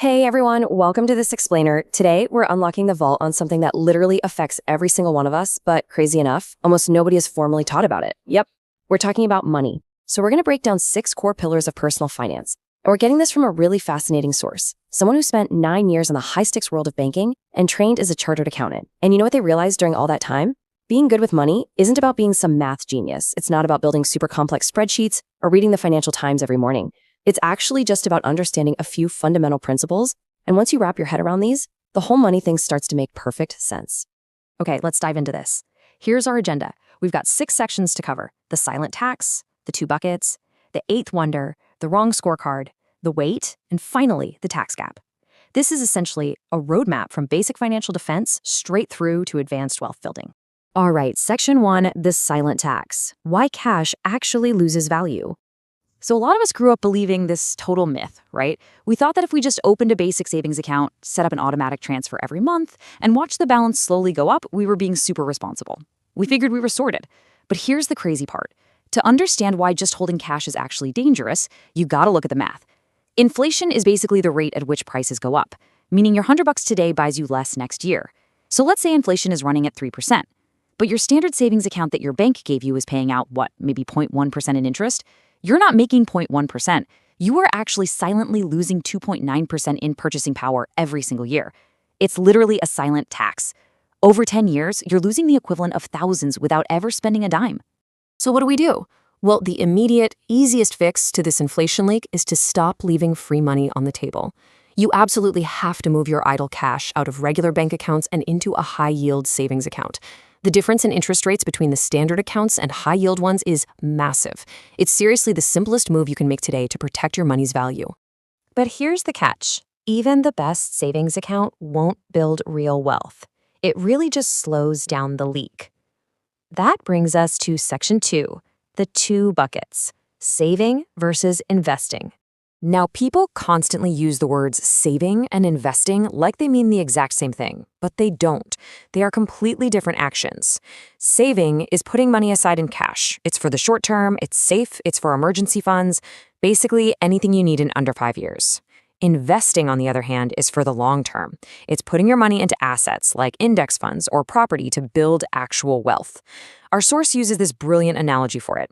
Hey everyone, welcome to this explainer. Today, we're unlocking the vault on something that literally affects every single one of us, but crazy enough, almost nobody is formally taught about it. Yep, we're talking about money. So we're going to break down 6 core pillars of personal finance. And we're getting this from a really fascinating source. Someone who spent 9 years in the high-stakes world of banking and trained as a chartered accountant. And you know what they realized during all that time? Being good with money isn't about being some math genius. It's not about building super complex spreadsheets or reading the Financial Times every morning. It's actually just about understanding a few fundamental principles, and once you wrap your head around these, the whole money thing starts to make perfect sense. Okay, let's dive into this. Here's our agenda. We've got 6 sections to cover: the silent tax, the 2 buckets, the 8th wonder, the wrong scorecard, the weight, and finally, the tax gap. This is essentially a roadmap from basic financial defense straight through to advanced wealth building. All right, section 1, the silent tax. Why cash actually loses value. So a lot of us grew up believing this total myth, right? We thought that if we just opened a basic savings account, set up an automatic transfer every month, and watched the balance slowly go up, we were being super responsible. We figured we were sorted. But here's the crazy part. To understand why just holding cash is actually dangerous, you gotta look at the math. Inflation is basically the rate at which prices go up, meaning your $100 today buys you less next year. So let's say inflation is running at 3%. But your standard savings account that your bank gave you is paying out, maybe 0.1% in interest? You're not making 0.1%. You are actually silently losing 2.9% in purchasing power every single year. It's literally a silent tax. Over 10 years, you're losing the equivalent of thousands without ever spending a dime. So what do we do? Well, the immediate, easiest fix to this inflation leak is to stop leaving free money on the table. You absolutely have to move your idle cash out of regular bank accounts and into a high-yield savings account. The difference in interest rates between the standard accounts and high-yield ones is massive. It's seriously the simplest move you can make today to protect your money's value. But here's the catch. Even the best savings account won't build real wealth. It really just slows down the leak. That brings us to section 2, the 2 buckets, saving versus investing. Now, people constantly use the words saving and investing like they mean the exact same thing, but they don't. They are completely different actions. Saving is putting money aside in cash. It's for the short term, it's safe, it's for emergency funds, basically anything you need in under 5 years. Investing, on the other hand, is for the long term. It's putting your money into assets like index funds or property to build actual wealth. Our source uses this brilliant analogy for it.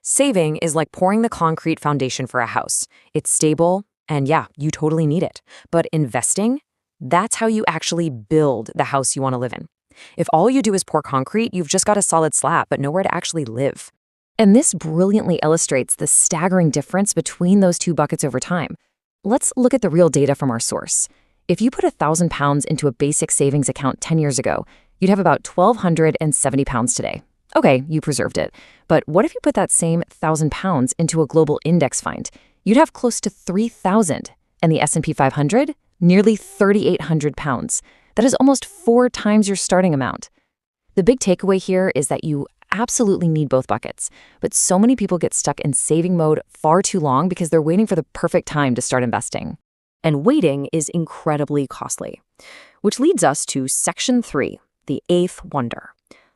Saving is like pouring the concrete foundation for a house. It's stable, and yeah, you totally need it. But investing, that's how you actually build the house you want to live in. If all you do is pour concrete, you've just got a solid slab, but nowhere to actually live. And this brilliantly illustrates the staggering difference between those 2 buckets over time. Let's look at the real data from our source. If you put £1,000 into a basic savings account 10 years ago, you'd have about £1,270 today. Okay, you preserved it. But what if you put that same £1,000 into a global index fund? You'd have close to 3,000, and the S&P 500, nearly 3,800 pounds. That is almost 4 times your starting amount. The big takeaway here is that you absolutely need both buckets, but so many people get stuck in saving mode far too long because they're waiting for the perfect time to start investing. And waiting is incredibly costly. Which leads us to section 3, the 8th wonder.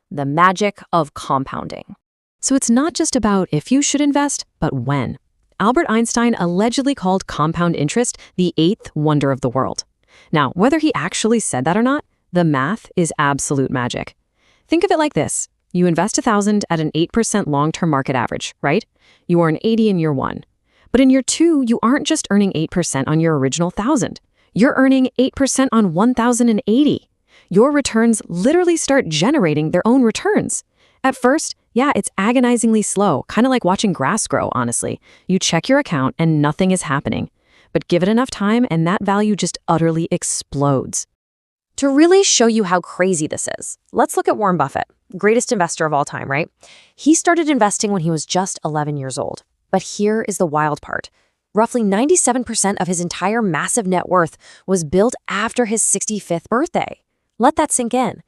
The magic of compounding. So it's not just about if you should invest, but when. Albert Einstein allegedly called compound interest the 8th wonder of the world. Now, whether he actually said that or not, the math is absolute magic. Think of it like this. You invest $1,000 at an 8% long-term market average, right? You earn 80 in year 1. But in year 2, you aren't just earning 8% on your original 1,000. You're earning 8% on 1,080. Your returns literally start generating their own returns. At first, yeah, it's agonizingly slow, kind of like watching grass grow, honestly. You check your account and nothing is happening. But give it enough time and that value just utterly explodes. To really show you how crazy this is, let's look at Warren Buffett, greatest investor of all time, right? He started investing when he was just 11 years old. But here is the wild part. Roughly 97% of his entire massive net worth was built after his 65th birthday. Let that sink in.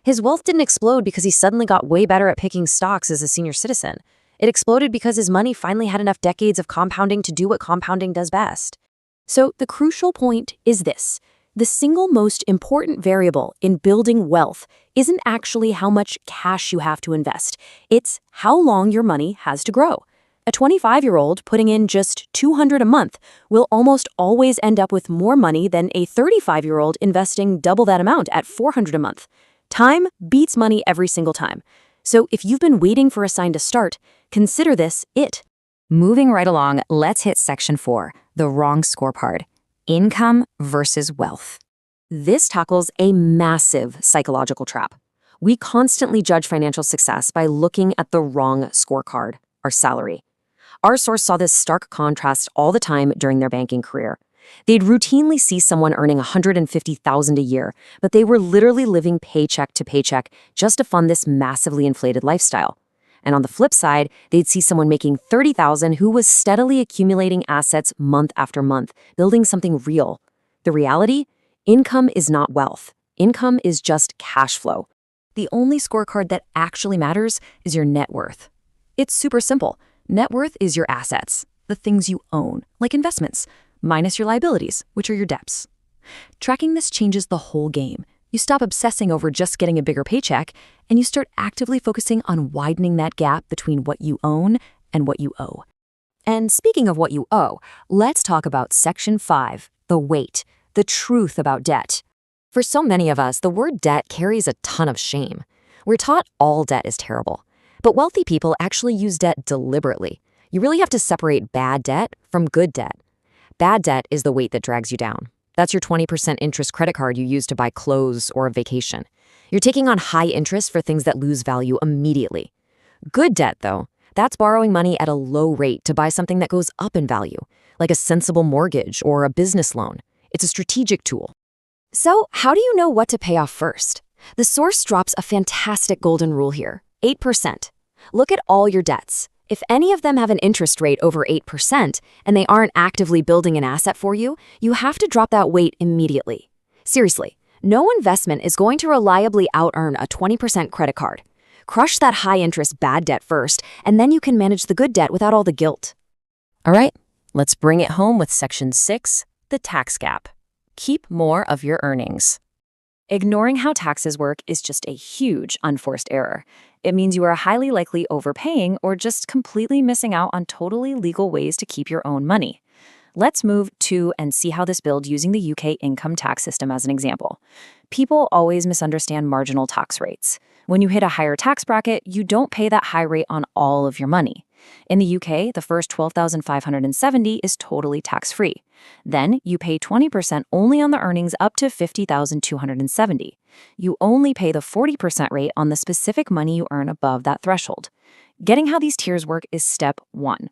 His wealth didn't explode because he suddenly got way better at picking stocks as a senior citizen. It exploded because his money finally had enough decades of compounding to do what compounding does best. So the crucial point is this. The single most important variable in building wealth isn't actually how much cash you have to invest. It's how long your money has to grow. A 25-year-old putting in just $200 a month will almost always end up with more money than a 35-year-old investing double that amount at $400 a month. Time beats money every single time. So if you've been waiting for a sign to start, consider this it. Moving right along, let's hit section 4, the wrong scorecard. Income versus wealth. This tackles a massive psychological trap. We constantly judge financial success by looking at the wrong scorecard, our salary. Our source saw this stark contrast all the time during their banking career. They'd routinely see someone earning $150,000 a year, but they were literally living paycheck to paycheck just to fund this massively inflated lifestyle. And on the flip side, they'd see someone making $30,000 who was steadily accumulating assets month after month, building something real. The reality? Income is not wealth. Income is just cash flow. The only scorecard that actually matters is your net worth. It's super simple. Net worth is your assets, the things you own, like investments, minus your liabilities, which are your debts. Tracking this changes the whole game. You stop obsessing over just getting a bigger paycheck, and you start actively focusing on widening that gap between what you own and what you owe. And speaking of what you owe, let's talk about Section 5, the weight, the truth about debt. For so many of us, the word debt carries a ton of shame. We're taught all debt is terrible. But wealthy people actually use debt deliberately. You really have to separate bad debt from good debt. Bad debt is the weight that drags you down. That's your 20% interest credit card you use to buy clothes or a vacation. You're taking on high interest for things that lose value immediately. Good debt, though, that's borrowing money at a low rate to buy something that goes up in value, like a sensible mortgage or a business loan. It's a strategic tool. So, how do you know what to pay off first? The source drops a fantastic golden rule here, 8%. Look at all your debts. If any of them have an interest rate over 8% and they aren't actively building an asset for you, you have to drop that weight immediately. Seriously, no investment is going to reliably out-earn a 20% credit card. Crush that high-interest bad debt first, and then you can manage the good debt without all the guilt. All right, let's bring it home with Section 6, the tax gap. Keep more of your earnings. Ignoring how taxes work is just a huge unforced error. It means you are highly likely overpaying or just completely missing out on totally legal ways to keep your own money. Let's move to and see how this builds using the UK income tax system as an example. People always misunderstand marginal tax rates. When you hit a higher tax bracket, you don't pay that high rate on all of your money. In the UK, the first $12,570 is totally tax-free. Then you pay 20% only on the earnings up to $50,270. You only pay the 40% rate on the specific money you earn above that threshold. Getting how these tiers work is step 1.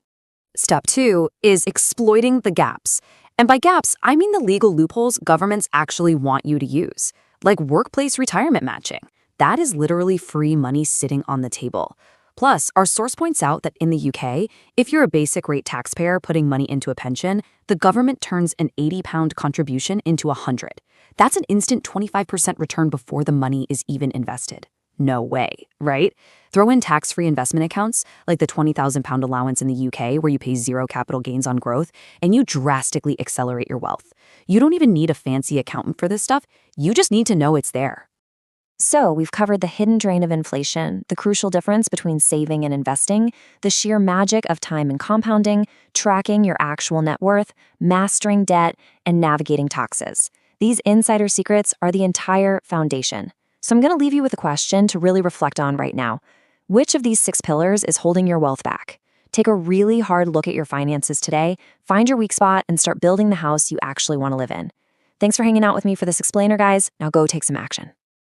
Step 2 is exploiting the gaps. And by gaps, I mean the legal loopholes governments actually want you to use, like workplace retirement matching. That is literally free money sitting on the table. Plus, our source points out that in the UK, if you're a basic rate taxpayer putting money into a pension, the government turns an £80 contribution into $100. That's an instant 25% return before the money is even invested. No way, right? Throw in tax-free investment accounts, like the £20,000 allowance in the UK where you pay zero capital gains on growth, and you drastically accelerate your wealth. You don't even need a fancy accountant for this stuff. You just need to know it's there. So, we've covered the hidden drain of inflation, the crucial difference between saving and investing, the sheer magic of time and compounding, tracking your actual net worth, mastering debt, and navigating taxes. These insider secrets are the entire foundation. So I'm going to leave you with a question to really reflect on right now. Which of these 6 pillars is holding your wealth back? Take a really hard look at your finances today, find your weak spot, and start building the house you actually want to live in. Thanks for hanging out with me for this explainer, guys. Now go take some action.